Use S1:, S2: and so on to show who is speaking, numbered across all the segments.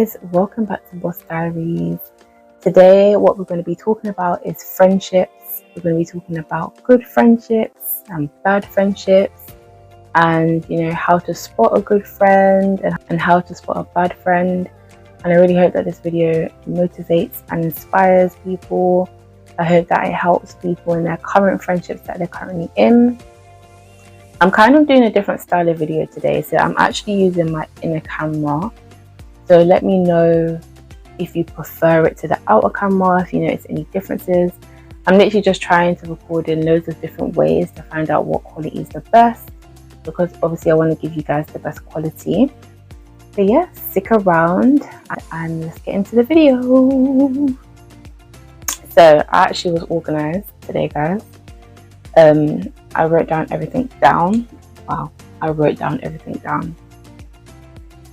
S1: guys, welcome back to Boss Diaries. Today what we're going to be talking about is friendships. We're going to be talking about good friendships and bad friendships, and how to spot a good friend and how to spot a bad friend. And I really hope that this video motivates and inspires people. I hope that it helps people in their current friendships that they're currently in. I'm kind of doing a different style of video today, so I'm actually using my inner camera. So let me know if you prefer it to the outer camera, if you notice any differences. I'm literally just trying to record in loads of different ways to find out what quality is the best, because obviously I want to give you guys the best quality. So yeah, stick around and let's get into the video. So I actually was organized today, guys. I wrote down everything down. Wow, I wrote down everything down.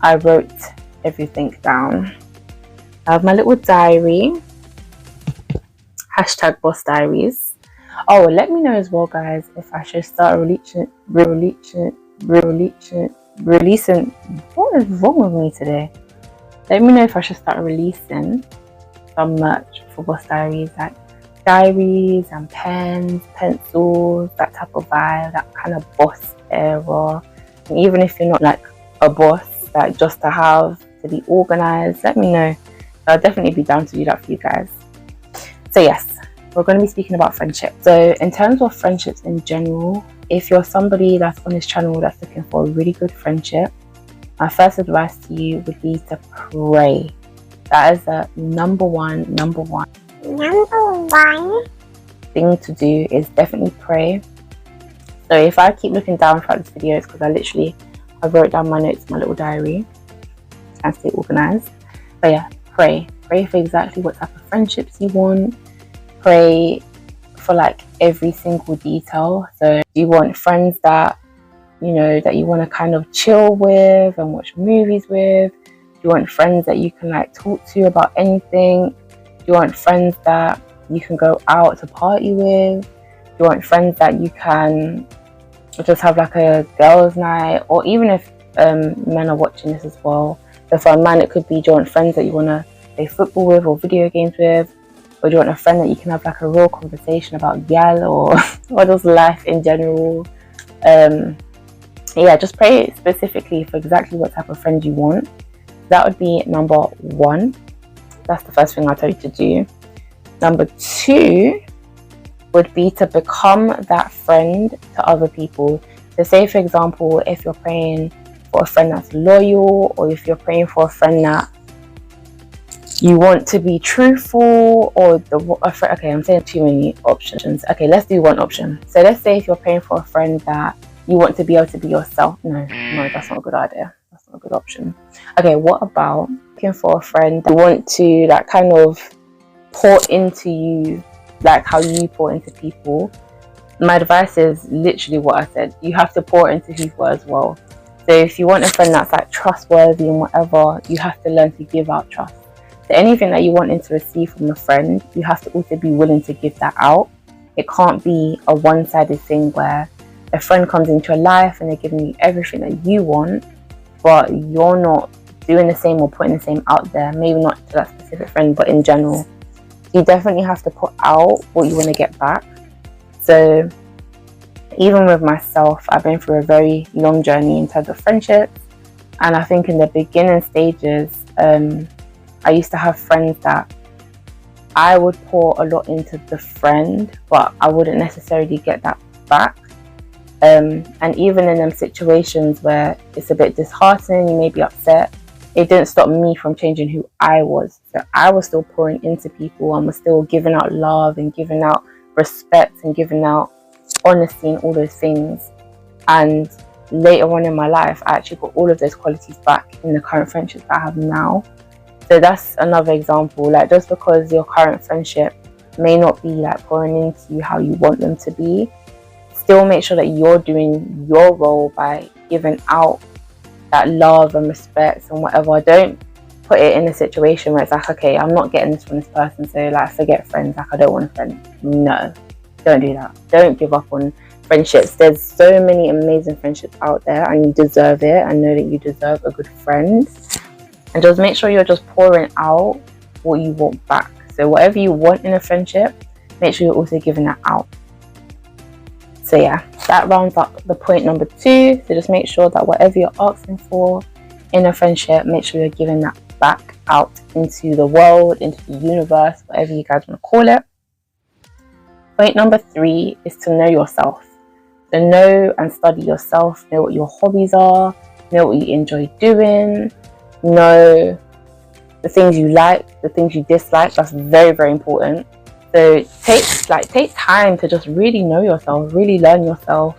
S1: I have my little diary, hashtag Boss Diaries. Oh, let me know as well, guys, if I should start releasing. What is wrong with me today? Let me know if I should start releasing some merch for Boss Diaries, like diaries and pens, pencils, that type of vibe, that kind of boss era. And even if you're not like a boss, like just to have to be organized, let me know. I'll definitely be down to do that for you guys. So yes, we're going to be speaking about friendship. So in terms of friendships in general, if you're somebody that's on this channel that's looking for a really good friendship, my first advice to you would be to pray. That is the number one thing to do, is definitely pray. So if I keep looking down throughout this video, it's because I wrote down my notes in my little diary and stay organized. But yeah, pray for exactly what type of friendships you want. Pray for like every single detail. So you want friends that that you want to kind of chill with and watch movies with. You want friends that you can like talk to about anything. You want friends that you can go out to party with. You want friends that you can just have like a girls' night, or even if men are watching this as well. So for a man, it could be, do you want friends that you want to play football with or video games with, or do you want a friend that you can have like a real conversation about gal or just life in general. Yeah, just pray specifically for exactly what type of friend you want. That would be number one. That's the first thing I'll tell you to do. Number two would be to become that friend to other people. So say, for example, if you're praying for a friend that's loyal, or if you're praying for a friend that you want to be truthful, or okay, I'm saying too many options. Okay, let's do one option. So let's say if you're praying for a friend that you want to be able to be yourself. No, that's not a good idea. That's not a good option. Okay, what about looking for a friend that you want to like kind of pour into you, like how you pour into people? My advice is literally what I said. You have to pour into people as well. So if you want a friend that's like trustworthy and whatever, you have to learn to give out trust. So anything that you want to receive from a friend, you have to also be willing to give that out. It can't be a one-sided thing where a friend comes into your life and they're giving you everything that you want, but you're not doing the same or putting the same out there. Maybe not to that specific friend, but in general. You definitely have to put out what you want to get back. So even with myself, I've been through a very long journey in terms of friendships, and I think in the beginning stages, I used to have friends that I would pour a lot into the friend, but I wouldn't necessarily get that back. And even in them situations where it's a bit disheartening, you may be upset, it didn't stop me from changing who I was. So I was still pouring into people and was still giving out love and giving out respect and giving out honesty and all those things. And later on in my life, I actually got all of those qualities back in the current friendships that I have now. So that's another example. Like, just because your current friendship may not be like pouring into you how you want them to be, still make sure that you're doing your role by giving out that love and respect and whatever. Don't put it in a situation where it's like, okay, I'm not getting this from this person, so like forget friends, like I don't want a friend. No, don't do that. Don't give up on friendships. There's so many amazing friendships out there, and you deserve it. I know that you deserve a good friend. and just make sure you're just pouring out what you want back. So whatever you want in a friendship, make sure you're also giving that out. So yeah, that rounds up the point number 2. So just make sure that whatever you're asking for in a friendship, make sure you're giving that back out into the world, into the universe, whatever you guys want to call it. Point number 3 is to know yourself. So know and study yourself, know what your hobbies are, know what you enjoy doing, know the things you like, the things you dislike. That's very, very important. So take time to just really know yourself, really learn yourself,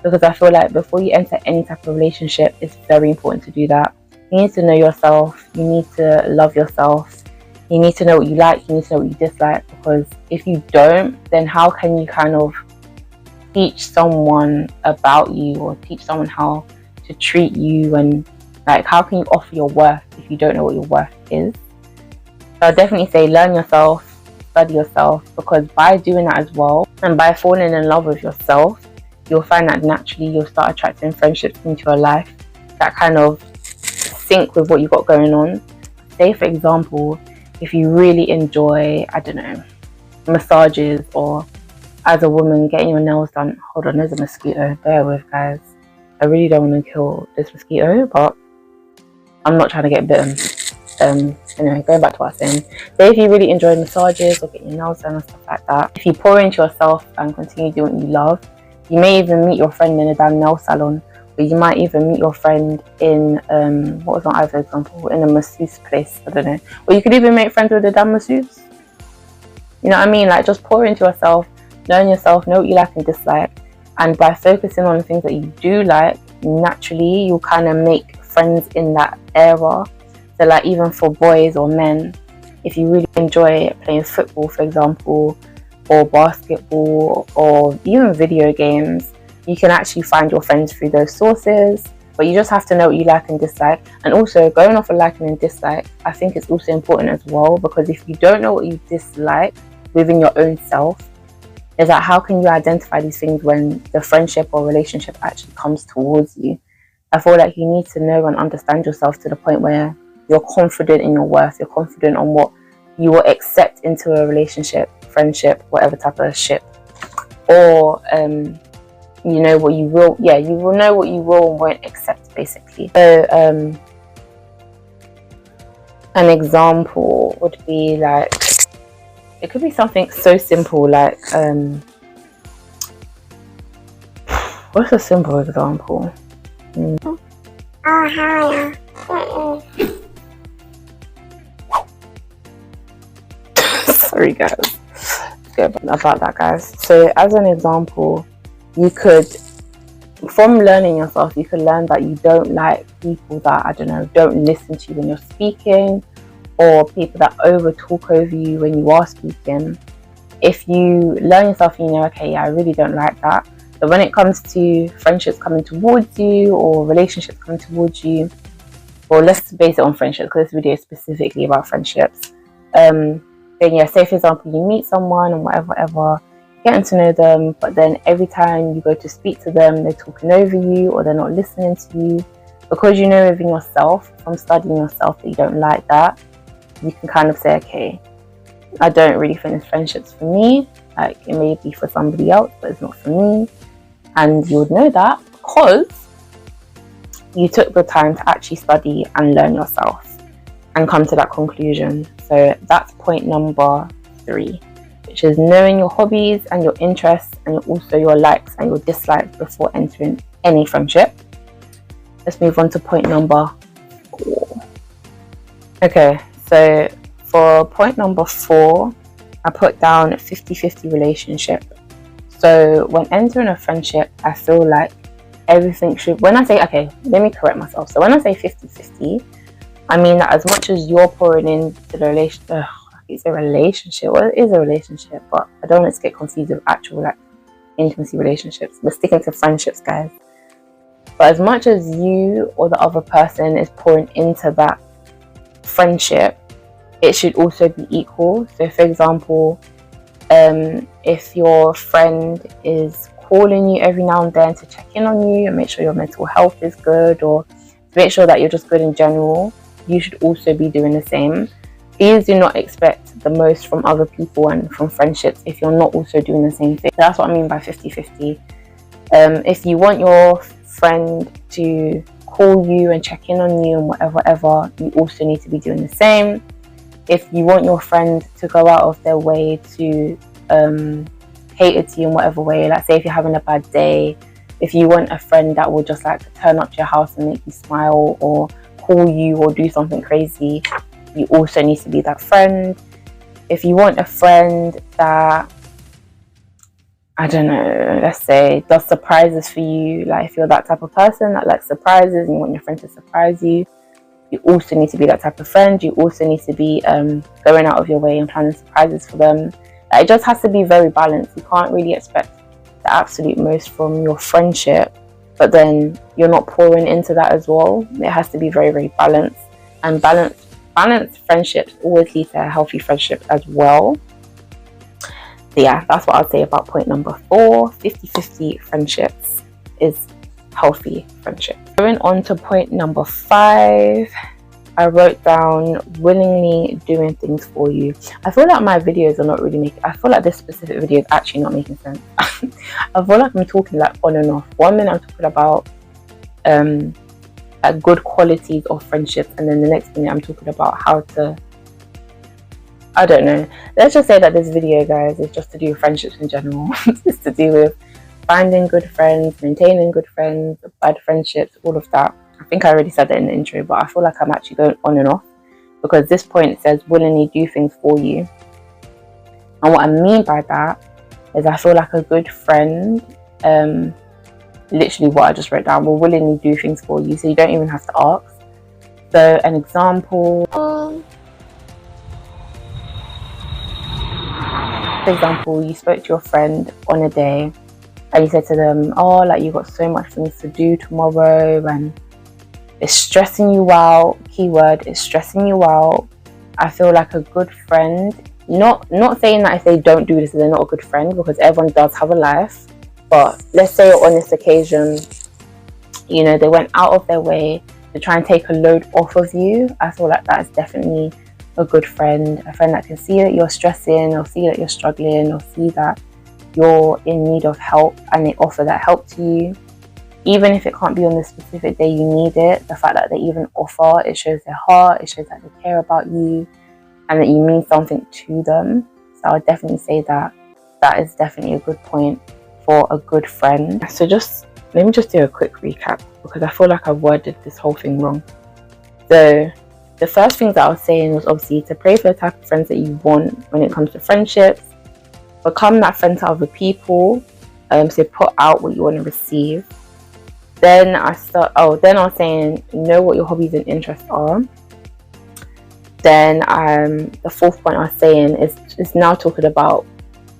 S1: because I feel like before you enter any type of relationship, it's very important to do that. You need to know yourself, you need to love yourself, you need to know what you like, you need to know what you dislike, because if you don't, then how can you kind of teach someone about you or teach someone how to treat you, and like how can you offer your worth if you don't know what your worth is? So I'll definitely say learn yourself, study yourself, because by doing that as well and by falling in love with yourself, you'll find that naturally you'll start attracting friendships into your life that kind of sync with what you got going on. Say for example, if you really enjoy, I don't know, massages, or as a woman getting your nails done. Hold on, there's a mosquito, bear with guys. I really don't want to kill this mosquito, but I'm not trying to get bitten. Anyway, going back to what I was saying. So if you really enjoy massages or getting your nails done and stuff like that, if you pour into yourself and continue doing what you love, you may even meet your friend in a damn nail salon, or you might even meet your friend in what was my other example, in a masseuse place, I don't know, or you could even make friends with a damn masseuse. You know what I mean? Like, just pour into yourself, learn yourself, know what you like and dislike, and by focusing on the things that you do like, naturally you'll kind of make friends in that era. So like, even for boys or men, if you really enjoy playing football, for example, or basketball, or even video games, you can actually find your friends through those sources. But you just have to know what you like and dislike. And also, going off of liking and dislike, I think it's also important as well, because if you don't know what you dislike within your own self, is that how can you identify these things when the friendship or relationship actually comes towards you? I feel like you need to know and understand yourself to the point where you're confident in your worth, you're confident on what you will accept into a relationship, friendship, whatever type of ship, or you know what you will, you will know what you will and won't accept, basically. So an example would be like, it could be something so simple like what's a simple example? Sorry guys, forget about that guys. So as an example, you could, from learning yourself, you could learn that you don't like people that, I don't know, don't listen to you when you're speaking, or people that over talk over you when you are speaking. If you learn yourself and you know, okay, I really don't like that. So when it comes to friendships coming towards you or relationships coming towards you, or let's base it on friendships because this video is specifically about friendships. Then say for example, you meet someone and whatever, getting to know them, but then every time you go to speak to them, they're talking over you or they're not listening to you. Because you know within yourself, from studying yourself, that you don't like that, you can kind of say, okay, I don't really think this friendship's for me. Like, it may be for somebody else, but it's not for me. And you would know that because you took the time to actually study and learn yourself and come to that conclusion. So that's point number 3, which is knowing your hobbies and your interests and also your likes and your dislikes before entering any friendship. Let's move on to point number 4. Okay, so for point number 4, I put down 50-50 relationship. So when entering a friendship, I feel like everything should, when I say, okay, let me correct myself. So when I say 50-50, I mean that as much as you're pouring into the relationship, it's a relationship. Well, it is a relationship, but I don't want to get confused with actual like intimacy relationships. We're sticking to friendships, guys. But as much as you or the other person is pouring into that friendship, it should also be equal. So for example, if your friend is calling you every now and then to check in on you and make sure your mental health is good, or to make sure that you're just good in general, you should also be doing the same. Please do not expect the most from other people and from friendships if you're not also doing the same thing. That's what I mean by 50-50. If you want your friend to call you and check in on you and whatever, you also need to be doing the same. If you want your friend to go out of their way to cater to you in whatever way, like say if you're having a bad day, if you want a friend that will just like turn up to your house and make you smile or call you or do something crazy, you also need to be that friend. If you want a friend that, I don't know, let's say does surprises for you, like if you're that type of person that likes surprises and you want your friend to surprise you, you also need to be that type of friend. You also need to be going out of your way and planning surprises for them. Like, it just has to be very balanced. You can't really expect the absolute most from your friendship, but then you're not pouring into that as well. It has to be very, very balanced. And balanced friendships always lead to a healthy friendship as well. So yeah, that's what I'd say about point number 4. 50-50 friendships is healthy friendship. Going on to point number 5, I wrote down willingly doing things for you. I feel like my videos are not really making, I feel like this specific video is actually not making sense. I feel like I'm talking like on and off. 1 minute I'm talking about like good qualities of friendships, and then the next minute I'm talking about how to, I don't know. Let's just say that this video, guys, is just to do with friendships in general. It's to do with finding good friends, maintaining good friends, bad friendships, all of that. I think I already said that in the intro, but I feel like I'm actually going on and off because this point says willingly do things for you. And what I mean by that is I feel like a good friend, literally what I just wrote down, will willingly do things for you, so you don't even have to ask. So an example, for example, you spoke to your friend on a day and you said to them, oh, like you got so much things to do tomorrow and it's stressing you out. Keyword, it's stressing you out. I feel like a good friend, not saying that if they don't do this they're not a good friend, because everyone does have a life, but let's say on this occasion, you know, they went out of their way to try and take a load off of you. I feel like that is definitely a good friend, a friend that can see that you're stressing or see that you're struggling or see that you're in need of help and they offer that help to you. Even if it can't be on the specific day you need it, the fact that they even offer, it shows their heart, it shows that they care about you and that you mean something to them. So I would definitely say that that is definitely a good point for a good friend. So let me just do a quick recap because I feel like I worded this whole thing wrong. So the first things that I was saying was obviously to pray for the type of friends that you want when it comes to friendships. Become that friend to other people. So put out what you want to receive. Then I was saying know what your hobbies and interests are. Then the 4th point I was saying is now talking about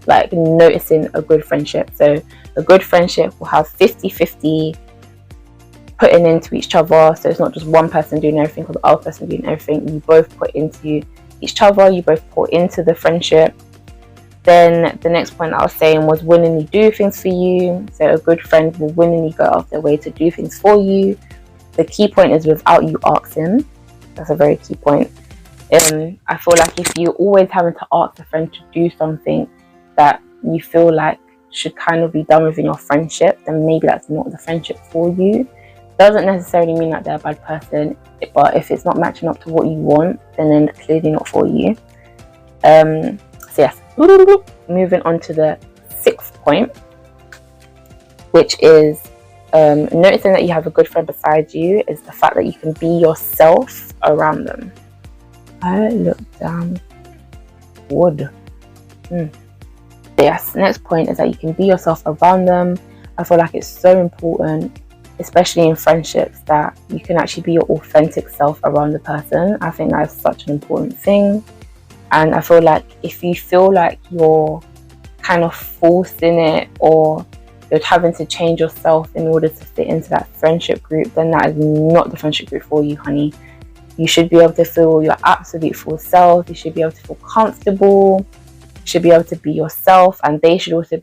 S1: like noticing a good friendship. So a good friendship will have 50-50 putting into each other. So it's not just one person doing everything or the other person doing everything. You both put into each other, you both put into the friendship. Then the next point I was saying was willingly do things for you. So a good friend will willingly go out of their way to do things for you. The key point is without you asking. That's a very key point. I feel like if you're always having to ask a friend to do something that you feel like should kind of be done within your friendship, then maybe that's not the friendship for you. Doesn't necessarily mean that they're a bad person, but if it's not matching up to what you want, then it's clearly not for you. So yes, moving on to the 6th point, which is noticing that you have a good friend beside you is the fact that you can be yourself around them. I look down wood. Yes, next point is that you can be yourself around them. I feel like it's so important, especially in friendships, that you can actually be your authentic self around the person. I think that is such an important thing. And I feel like if you feel like you're kind of forcing it or you're having to change yourself in order to fit into that friendship group, then that is not the friendship group for you, honey. You should be able to feel your absolute full self. You should be able to feel comfortable. You should be able to be yourself, and they should also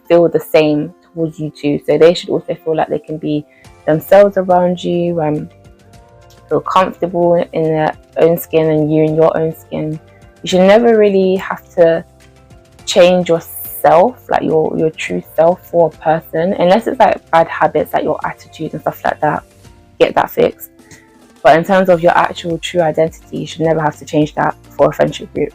S1: feel the same towards you too. So they should also feel like they can be themselves around you, feel comfortable in their own skin and you in your own skin. You should never really have to change yourself, like your true self, for a person, unless it's like bad habits, like your attitude and stuff like that. Get that fixed. But in terms of your actual true identity, you should never have to change that for a friendship group.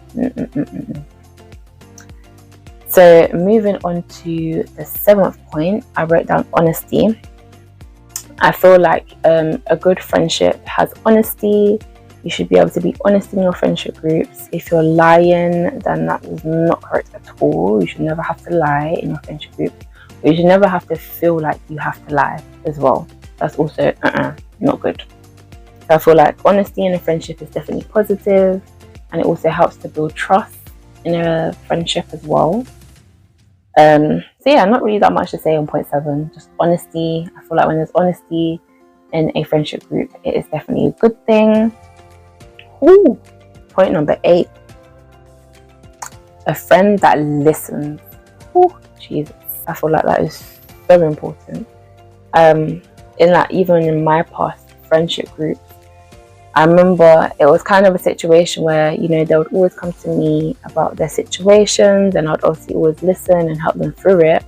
S1: So moving on to the 7th point, I wrote down honesty. I feel like a good friendship has honesty. You should be able to be honest in your friendship groups. If you're lying, then that is not correct at all. You should never have to lie in your friendship group. But you should never have to feel like you have to lie as well. That's also not good. So I feel like honesty in a friendship is definitely positive, and it also helps to build trust in a friendship as well. So yeah, not really that much to say on point 7. Just honesty. I feel like when there's honesty in a friendship group, it is definitely a good thing. Ooh, point number 8. A friend that listens. Oh, Jesus. I feel like that is so important. In that, even in my past friendship groups, I remember it was kind of a situation where, you know, they would always come to me about their situations, and I'd obviously always listen and help them through it.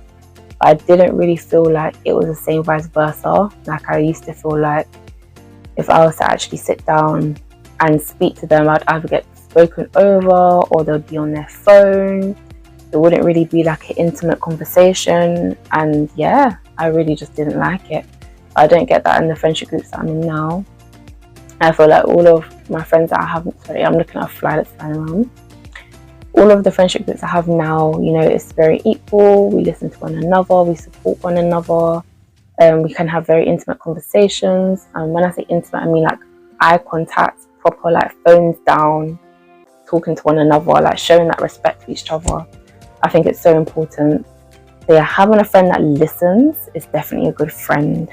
S1: But I didn't really feel like it was the same vice versa. Like, I used to feel like if I was to actually sit down and speak to them, I'd either get spoken over or they'd be on their phone. It wouldn't really be like an intimate conversation. And yeah, I really just didn't like it. I don't get that in the friendship groups that I'm in now. I feel like all of my friends that I have, sorry, I'm looking at a fly that's flying around. All of the friendship groups I have now, you know, it's very equal. We listen to one another, we support one another, we can have very intimate conversations. And when I say intimate, I mean like eye contact, proper like phones down, talking to one another, like showing that respect to each other. I think it's so important. So yeah, having a friend that listens is definitely a good friend.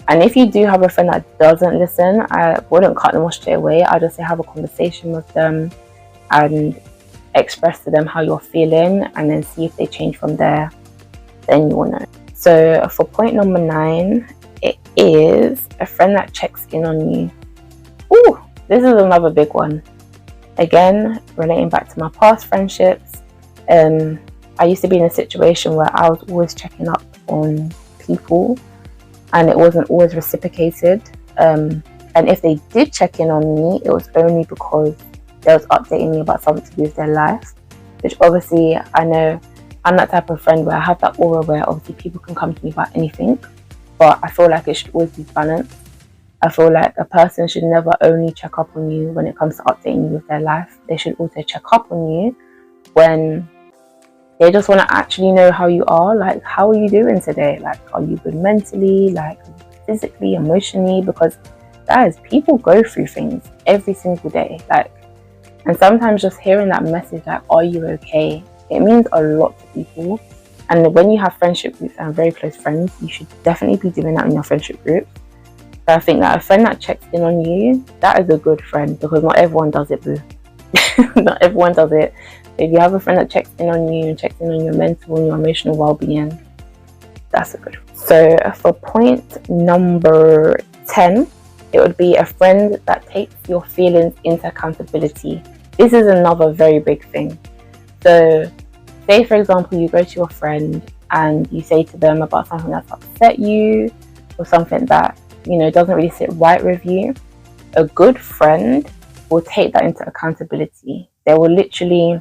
S1: And if you do have a friend that doesn't listen, I wouldn't cut them off straight away. I'd just say have a conversation with them and express to them how you're feeling, and then see if they change from there. Then you will know. So for point number 9, it is a friend that checks in on you. Ooh, this is another big one. Again, relating back to my past friendships, I used to be in a situation where I was always checking up on people, and it wasn't always reciprocated. And if they did check in on me, it was only because they was updating me about something to do with their life, which obviously I know I'm that type of friend where I have that aura where obviously people can come to me about anything, but I feel like it should always be balanced. I feel like a person should never only check up on you when it comes to updating you with their life. They should also check up on you when they just want to actually know how you are. Like, how are you doing today? Like, are you good mentally? Like, physically, emotionally? Because guys, people go through things every single day. Like, and sometimes just hearing that message, like, are you okay? It means a lot to people. And when you have friendship groups and very close friends, you should definitely be doing that in your friendship groups. So I think that a friend that checks in on you, that is a good friend, because not everyone does it, boo. Not everyone does it. If you have a friend that checks in on you and checks in on your mental and your emotional well-being, that's a good one. So for point number 10, it would be a friend that takes your feelings into accountability. This is another very big thing. So say, for example, you go to your friend and you say to them about something that's upset you, or something that, you know, doesn't really sit right with you. A good friend will take that into accountability. They will literally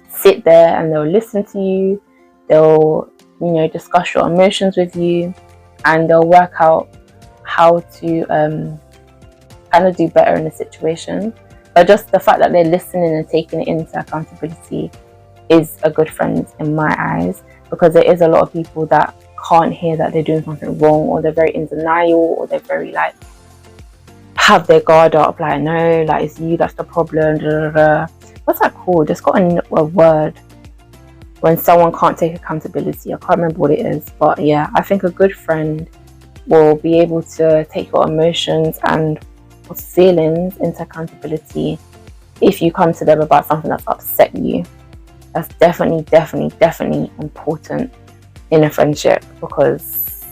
S1: sit there and they'll listen to you. They'll, you know, discuss your emotions with you, and they'll work out how to kind of do better in the situation. But just the fact that they're listening and taking it into accountability is a good friend in my eyes, because there is a lot of people that can't hear that they're doing something wrong, or they're very in denial, or they're very like have their guard up, like, no, like, it's you that's the problem, da, da, da. What's that called? It's got a word when someone can't take accountability. I can't remember what it is, but yeah, I think a good friend will be able to take your emotions and feelings into accountability if you come to them about something that's upset you. That's definitely important in a friendship, because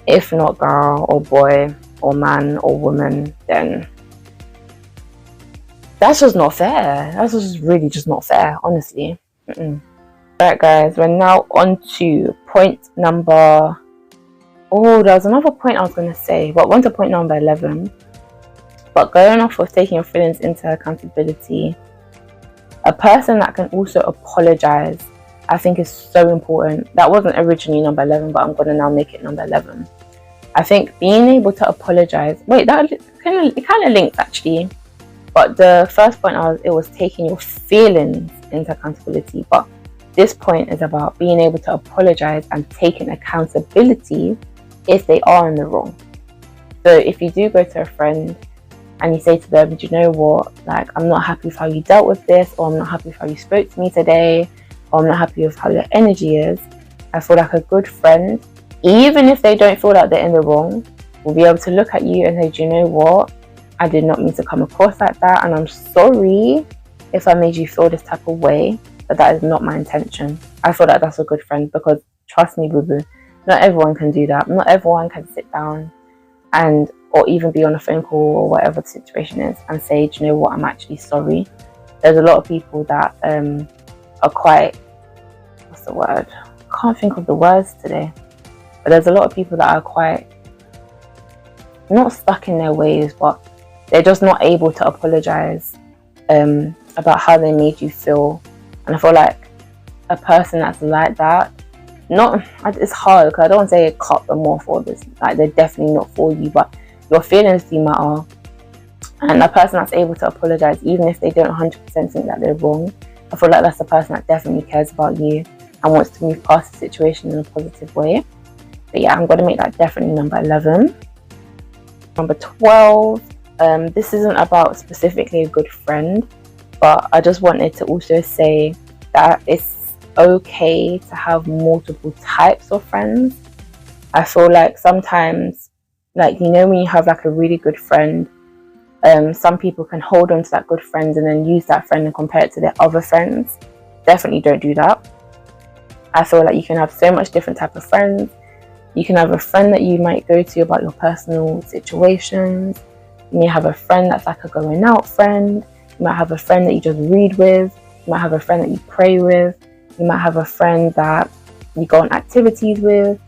S1: if not girl or boy or man or woman, then that's just not fair. That's just really just not fair, honestly. Right, guys, we're now on to point number... Oh, there was another point I was going to say, but on to point number 11. But going off of taking your feelings into accountability, a person that can also apologize, I think, is so important. That wasn't originally number 11, but I'm going to now make it number 11. I think being able to apologize... Wait, it kind of links, actually. But the first point, it was taking your feelings into accountability. But this point is about being able to apologize and taking accountability if they are in the wrong. So if you do go to a friend and you say to them, do you know what, like, I'm not happy with how you dealt with this, or I'm not happy with how you spoke to me today, or I'm not happy with how your energy is, I feel like a good friend, even if they don't feel like they're in the wrong, will be able to look at you and say, do you know what, I did not mean to come across like that, and I'm sorry if I made you feel this type of way, but that is not my intention. I feel like that's a good friend, because trust me, boo-boo, not everyone can do that. Not everyone can sit down and, or even be on a phone call or whatever the situation is, and say, do you know what, I'm actually sorry. There's a lot of people that are quite, what's the word? I can't think of the words today. But there's a lot of people that are quite, not stuck in their ways, but they're just not able to apologize about how they made you feel. And I feel like a person that's like that, it's hard, because I don't want to say cut them off, or this, like, they're definitely not for you, but your feelings do matter. And a person that's able to apologize, even if they don't 100% think that they're wrong, I feel like that's a person that definitely cares about you and wants to move past the situation in a positive way. But yeah, I'm going to make that definitely number 11. Number 12, this isn't about specifically a good friend, but I just wanted to also say that it's okay to have multiple types of friends. I feel like sometimes, like, you know, when you have like a really good friend, some people can hold on to that good friend and then use that friend and compare it to their other friends. Definitely don't do that. I feel like you can have so much different type of friends. You can have a friend that you might go to about your personal situations. You may have a friend that's like a going out friend. You might have a friend that you just read with. You might have a friend that you pray with. You might have a friend that you go on activities with.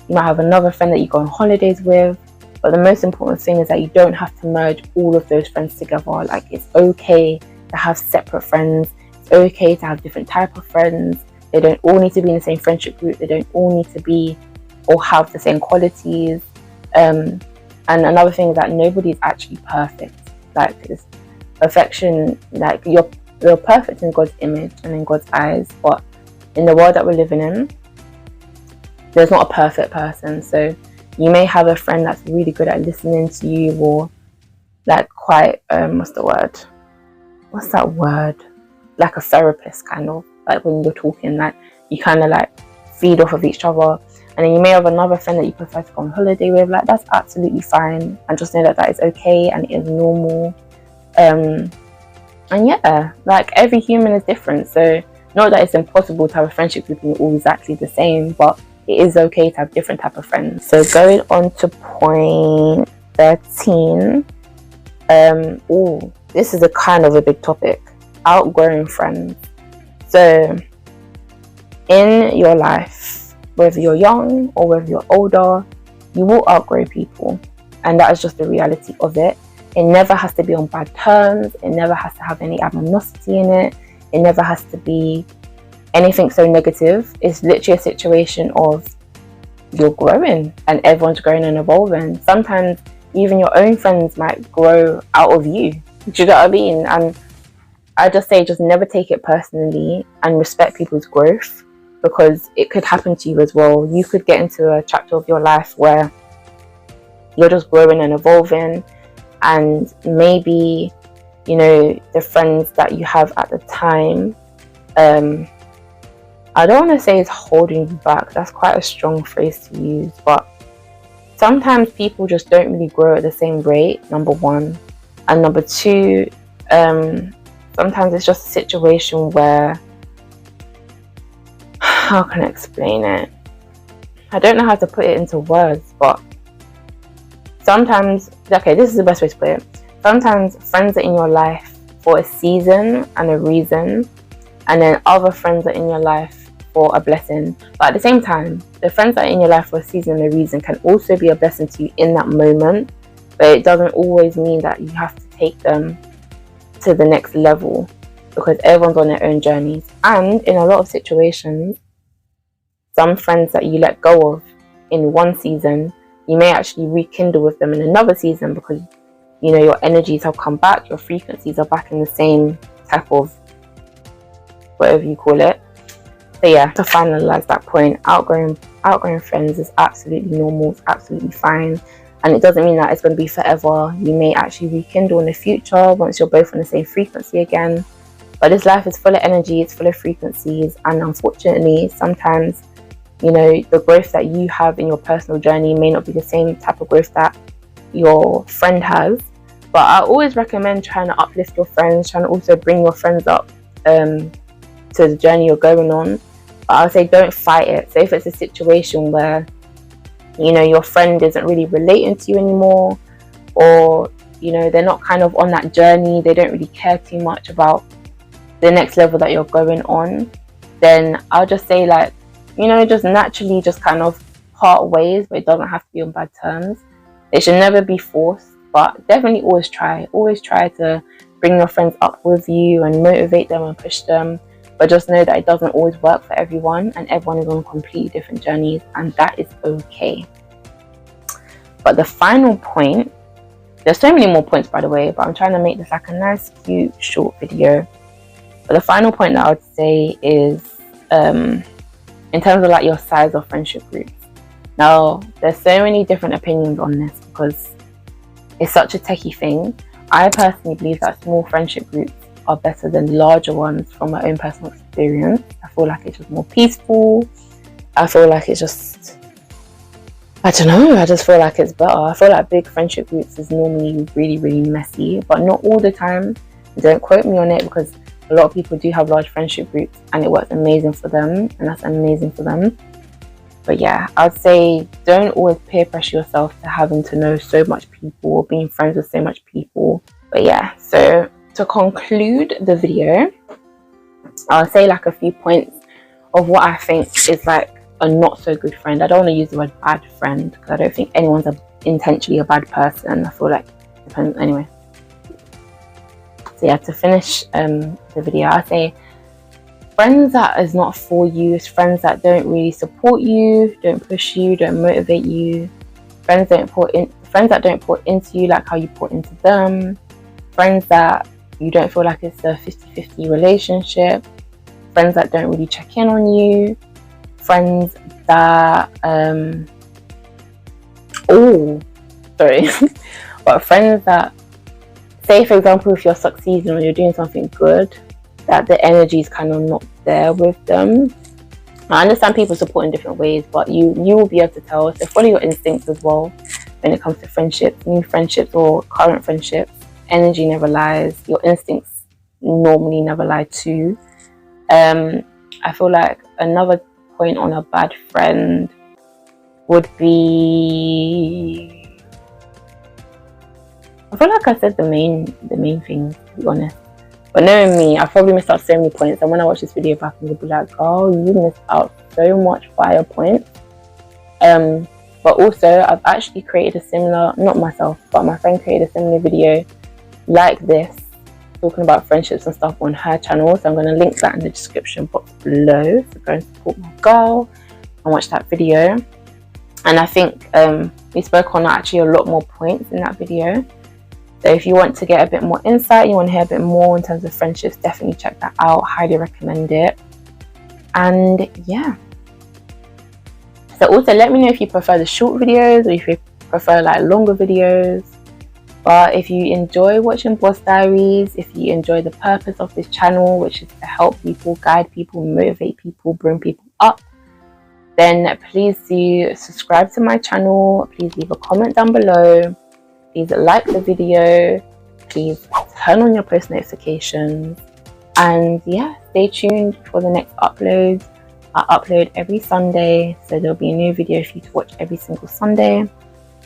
S1: You might have another friend that you go on holidays with. But the most important thing is that you don't have to merge all of those friends together. Like, it's okay to have separate friends. It's okay to have different type of friends. They don't all need to be in the same friendship group. They don't all need to be or have the same qualities. And another thing is that nobody's actually perfect. Like, it's perfection, like, you're perfect in God's image and in God's eyes, but in the world that we're living in, there's not a perfect person. So you may have a friend that's really good at listening to you, or like quite what's that word, like a therapist, kind of, like when you're talking, like you kind of like feed off of each other. And then you may have another friend that you prefer to go on holiday with. Like, that's absolutely fine, and just know that that is okay and it is normal. And yeah, like, every human is different, so not that it's impossible to have a friendship group and you're all exactly the same, but it is okay to have different type of friends. So going on to point 13, this is a kind of a big topic: outgrowing friends. So in your life, whether you're young or whether you're older, you will outgrow people, and that is just the reality of it. It never has to be on bad terms. It never has to have any animosity in it. It never has to be anything so negative. It's literally a situation of you're growing and everyone's growing and evolving. Sometimes even your own friends might grow out of you. Do you know what I mean? And I just say, just never take it personally and respect people's growth, because it could happen to you as well. You could get into a chapter of your life where you're just growing and evolving, and maybe, you know, the friends that you have at the time, I don't want to say it's holding you back. That's quite a strong phrase to use, but sometimes people just don't really grow at the same rate, number one. And number two, sometimes it's just a situation where, how can I explain it? I don't know how to put it into words, but sometimes, okay, this is the best way to put it. Sometimes friends are in your life for a season and a reason, and then other friends are in your life for a blessing. But at the same time, the friends that are in your life for a season and a reason can also be a blessing to you in that moment, but it doesn't always mean that you have to take them to the next level, because everyone's on their own journeys. And in a lot of situations, some friends that you let go of in one season, you may actually rekindle with them in another season, because you know your energies have come back, your frequencies are back in the same type of whatever you call it. So yeah, to finalize that point, outgrowing friends is absolutely normal, it's absolutely fine, and it doesn't mean that it's going to be forever. You may actually rekindle in the future once you're both on the same frequency again. But this life is full of energy, it's full of frequencies, and unfortunately sometimes, you know, the growth that you have in your personal journey may not be the same type of growth that your friend has. But I always recommend trying to uplift your friends, trying to also bring your friends up to the journey you're going on. But I would say don't fight it. So if it's a situation where, you know, your friend isn't really relating to you anymore, or, you know, they're not kind of on that journey, they don't really care too much about the next level that you're going on, then I'll just say, like, you know, just naturally just kind of part ways, but it doesn't have to be on bad terms. It should never be forced, but definitely always try to bring your friends up with you and motivate them and push them. But just know that it doesn't always work for everyone, and everyone is on completely different journeys, and that is okay. But the final point, there's so many more points by the way, but I'm trying to make this like a nice cute short video. But the final point that I would say is in terms of like your size of friendship groups. Now, there's so many different opinions on this because it's such a techie thing. I personally believe that small friendship groups are better than larger ones from my own personal experience. I feel like it's just more peaceful. I feel like it's just, I don't know, I just feel like it's better. I feel like big friendship groups is normally really, really messy, but not all the time. Don't quote me on it, because a lot of people do have large friendship groups and it works amazing for them, and that's amazing for them. But yeah, I'd say don't always peer pressure yourself to having to know so much people or being friends with so much people. But yeah, so to conclude the video, I'll say like a few points of what I think is like a not so good friend. I don't want to use the word bad friend because I don't think anyone's intentionally a bad person. I feel like it depends anyway. So yeah, to finish the video, I say friends that is not for you is friends that don't really support you, don't push you, don't motivate you. Friends that don't pour into you like how you pour into them. Friends that you don't feel like it's a 50-50 relationship. Friends that don't really check in on you. Friends that but friends that, say for example, if you're succeeding or you're doing something good, that the energy is kind of not there with them. I understand people support in different ways, but you will be able to tell. So follow your instincts as well when it comes to friendships, new friendships or current friendships. Energy never lies. Your instincts normally never lie too. I feel like another point on a bad friend would be, I feel like I said the main things, to be honest. But knowing me, I probably missed out so many points, and when I watch this video back, I'm gonna be like, oh, you missed out so much fire points. But also I've actually created a similar, not myself, but my friend created a similar video like this, talking about friendships and stuff on her channel. So I'm going to link that in the description box below, so go and support my girl and watch that video. And I think we spoke on actually a lot more points in that video. So if you want to get a bit more insight, you want to hear a bit more in terms of friendships, definitely check that out. Highly recommend it. And yeah, so also let me know if you prefer the short videos or if you prefer like longer videos. But if you enjoy watching Boss Diaries, if you enjoy the purpose of this channel, which is to help people, guide people, motivate people, bring people up, then please do subscribe to my channel. Please leave a comment down below. Please like the video. Please turn on your post notifications. And yeah, stay tuned for the next upload. I upload every Sunday, so there'll be a new video for you to watch every single Sunday.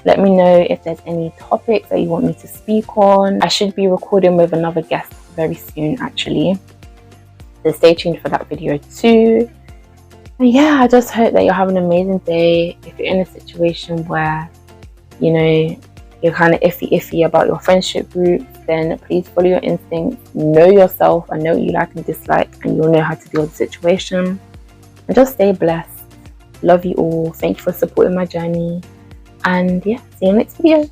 S1: Let me know if there's any topics that you want me to speak on. I should be recording with another guest very soon, actually. So stay tuned for that video too. And yeah, I just hope that you're having an amazing day. If you're in a situation where, you know, you're kind of iffy about your friendship group, then please follow your instincts, know yourself and know what you like and dislike, and you'll know how to deal with the situation. And just stay blessed. Love you all. Thank you for supporting my journey. And yeah, see you in the next video.